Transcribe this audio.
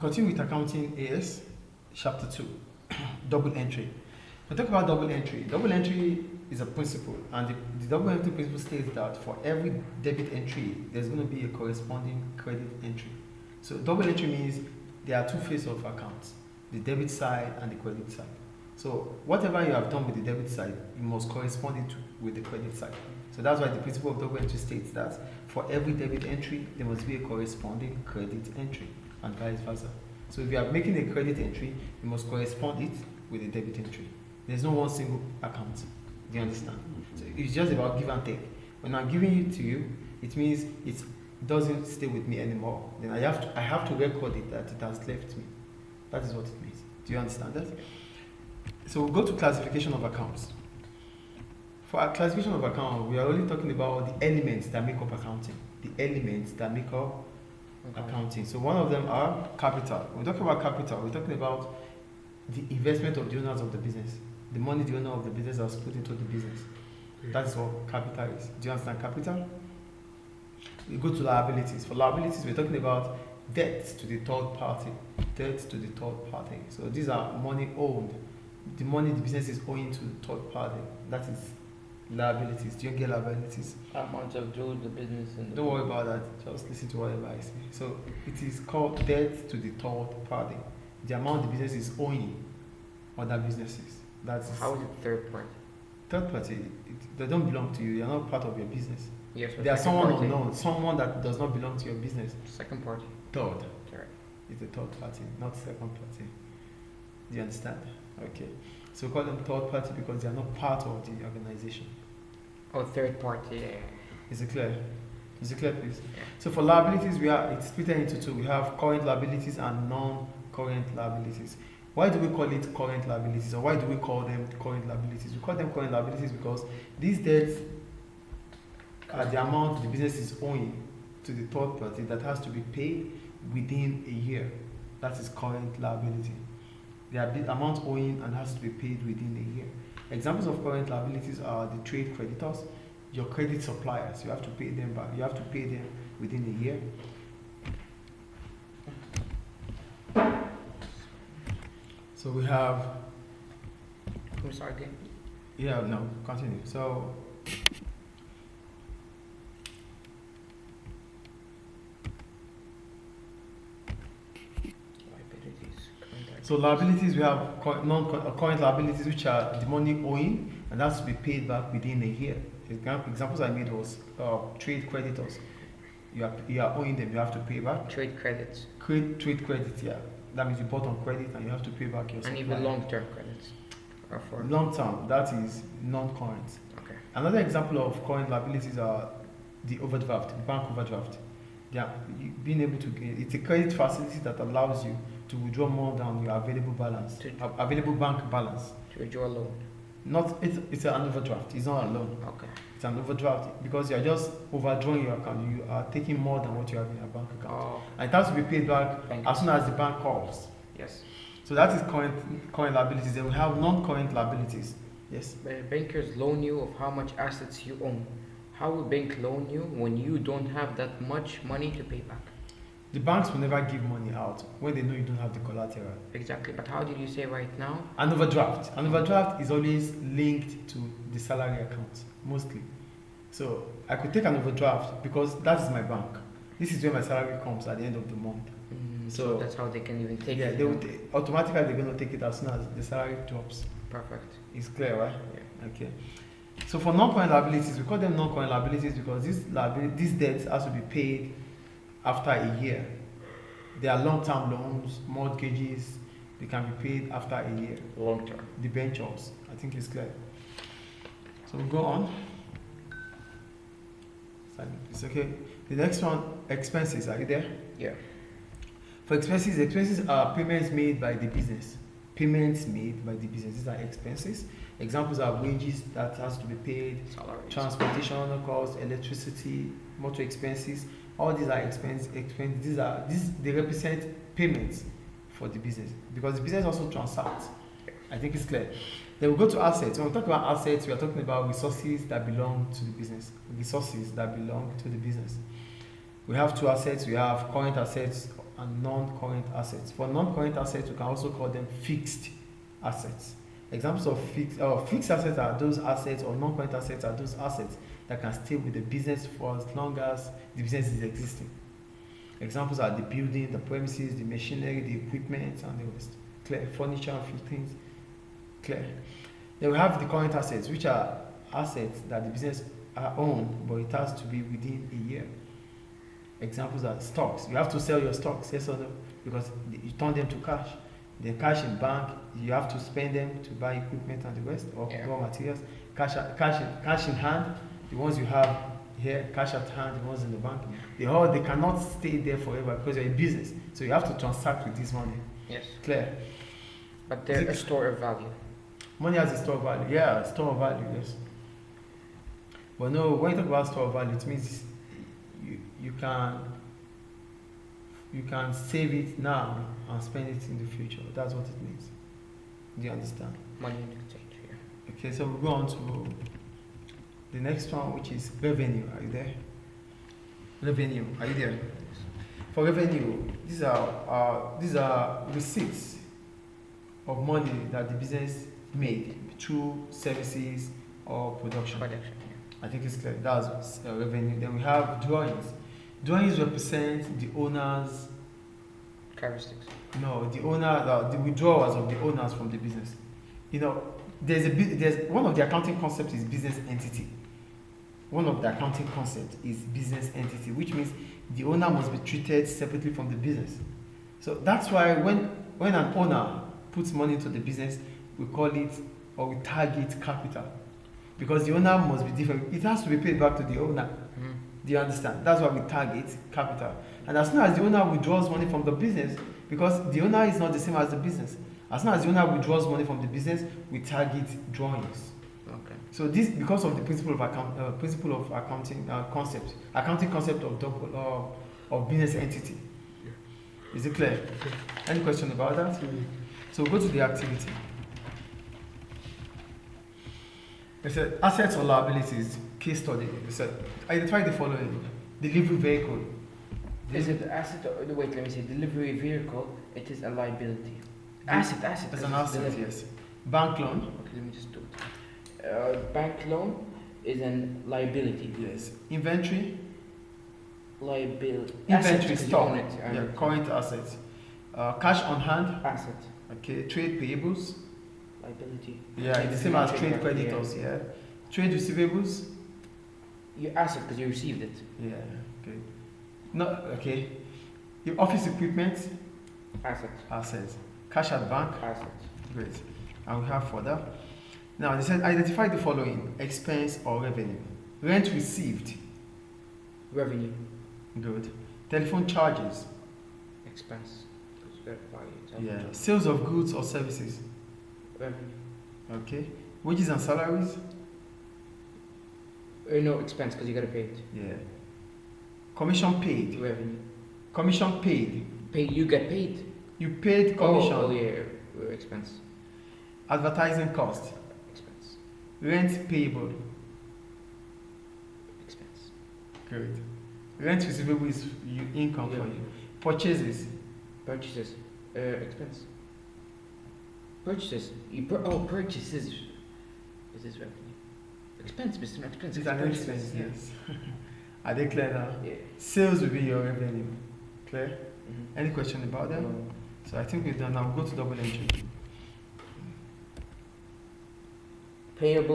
continue with accounting AS, chapter 2, double entry. We talk about double entry. Double entry is a principle, and the double entry principle states that for every debit entry, there's going to be a corresponding credit entry. So double entry means there are two faces of accounts, the debit side and the credit side. So whatever you have done with the debit side, you must correspond it with the credit side. So that's why the principle of double entry states that for every debit entry, there must be a corresponding credit entry, and vice versa. So if you are making a credit entry, you must correspond it with a debit entry. There's no one single account. Do you understand? So it's just about give and take. When I'm giving it to you, it means it doesn't stay with me anymore. Then I have to record it that it has left me. That is what it means. Do you understand that? So we'll go to classification of accounts. For our classification of account, we are only talking about the elements that make up accounting. The elements that make up accounting. So one of them are capital. When we talk about capital, we're talking about the investment of the owners of the business. The money the owner of the business has put into the business. That's what capital is. Do you understand capital? We go to liabilities. For liabilities, we're talking about debts to the third party. Debts to the third party. So these are money owned. The money the business is owing to the third party. That is liabilities. Do you get liabilities? Amount of due the business and Don't worry about that. Just listen to whatever I say. So it is called debt to the third party. The amount the business is owing other businesses. That is. How is it third party? Third party. They don't belong to you. They are not part of your business. Yes. They are someone unknown, someone that does not belong to your business. Second party. Third. Third. It's the third party, not second party. Do you understand? Okay. So we call them third party because they are not part of the organization. Oh, third party. Yeah. Is it clear? Is it clear, please? Yeah. So for liabilities, it's split into two. We have current liabilities and non-current liabilities. Why do we call it current liabilities, or why do we call them current liabilities? We call them current liabilities because these debts are the amount the business is owing to the third party that has to be paid within a year. That is current liability. They are the amount owing and has to be paid within a year. Examples of current liabilities are the trade creditors, your credit suppliers. You have to pay them back. You have to pay them within a year. So we have. I'm sorry again. Yeah, no, continue. So. So liabilities, we have current liabilities, which are the money owing and that's to be paid back within a year. Examples I made was trade creditors. You are owing them, you have to pay back. Trade credits. Trade credits, yeah. That means you bought on credit and you have to pay back your And even long-term credits. Or for long-term, that is non-current. Okay. Another example of current liabilities are the overdraft, bank overdraft. Yeah, being able to, it's a credit facility that allows you to withdraw more than your available balance, available bank balance. To withdraw a loan. It's an overdraft. It's not a loan. Okay. It's an overdraft because you are just overdrawing your account. You are taking more than what you have in your bank account, and it has to be paid back as soon as the bank calls. Yes. So that is current liabilities. Then we have non-current liabilities. Yes. Bankers loan you of how much assets you own. How will bank loan you when you don't have that much money to pay back? The banks will never give money out when they know you don't have the collateral. Exactly, but how did you say right now? An overdraft. An overdraft is always linked to the salary account, mostly. So I could take an overdraft because that is my bank. This is where my salary comes at the end of the month. So that's how they can even take it. Yeah, automatically they're going to take it as soon as the salary drops. Perfect. It's clear, right? Yeah. Okay. So for non-current liabilities, we call them non-current liabilities because these debts has to be paid after a year. They are long-term loans, mortgages. They can be paid after a year. Long-term. Debentures. I think it's clear. So we go on. It's okay. The next one, expenses. Are you there? Yeah. For expenses are payments made by the business. Payments made by the business. These are expenses. Examples are wages that has to be paid, salaries, transportation costs, electricity, motor expenses. All these are expenses. They represent payments for the business because the business also transacts. I think it's clear. Then we go to assets. When we talk about assets, we are talking about resources that belong to the business. Resources that belong to the business. We have two assets. We have current assets and non-current assets. For non-current assets, we can also call them fixed assets. Examples of fixed assets are those assets, or non-current assets are those assets that can stay with the business for as long as the business is existing. Examples are the building, the premises, the machinery, the equipment, and the rest. Clear. Furniture, a few things. Clear. Then we have the current assets, which are assets that the business own, but it has to be within a year. Examples are stocks. You have to sell your stocks, yes or no? Because you turn them to cash. Then cash in bank, you have to spend them to buy equipment and the rest, or raw materials. Cash in hand, the ones you have here, cash at hand, the ones in the bank. They cannot stay there forever because you're a business. So you have to transact with this money. Yes. Clear. But they're a store of value. Money has a store of value. Yeah, store of value, yes. But no, when you talk about store of value, it means you can save it now and spend it in the future. That's what it means. Do you understand? Money in exchange, yeah. Okay, so we go on to the next one, which is revenue. Are you there? Revenue. Are you there? For revenue, these are receipts of money that the business made through services or production. I think it's clear. That's revenue. Then we have drawings. Drawings represent the owner's characteristics. No, the withdrawals of the owners from the business. There's one of the accounting concepts is business entity. One of the accounting concepts is business entity, which means the owner must be treated separately from the business. So that's why when an owner puts money into the business, we call it, or we tag it, capital. Because the owner must be different. It has to be paid back to the owner. Mm. Do you understand? That's why we tag it, capital. And as soon as the owner withdraws money from the business, because the owner is not the same as the business, as soon as the owner withdraws money from the business, we tag it drawings. Okay. So this, because of the principle of accounting concept, accounting concept of business entity. Is it clear? Any question about that? So go to the activity. It said assets or liabilities, case study. It said identify the following: delivery vehicle. Is it asset or wait? Let me say delivery vehicle. It is a liability. Asset. It's an asset. Delivery. Yes. Bank loan. Okay, let me just do it. Bank loan is an liability. Yes. Inventory. Liability. Inventory stock. Yeah, current assets. Cash on hand. Asset. Okay. Trade payables. Liability. Yeah, it's the same as trade creditors. Yeah. Trade receivables. Your asset because you received it. Yeah. Okay. No. Okay. Your office equipment. Assets. Cash at bank. Assets. Great. And we have further. Now they said identify the following: expense or revenue. Rent received. Revenue. Good. Telephone charges. Expense. Yeah. Sales of goods or services. Revenue. Okay. Wages and salaries. No expense because you gotta pay it. Yeah. Commission paid. Revenue. Commission paid. You get paid. You paid commission. Oh yeah. Expense. Advertising cost. Expense. Rent payable. Expense. Good. Rent receivable is income for you. Purchases. Purchases. Expense. Purchases. Purchases. Is this revenue? Expense, Mr. Expense. It's an expense, yes. Are they clear now? Yeah. Sales will be your revenue. Clear? Mm-hmm. Any question about that? No. So I think we're done now. We'll go to double entry. Payable.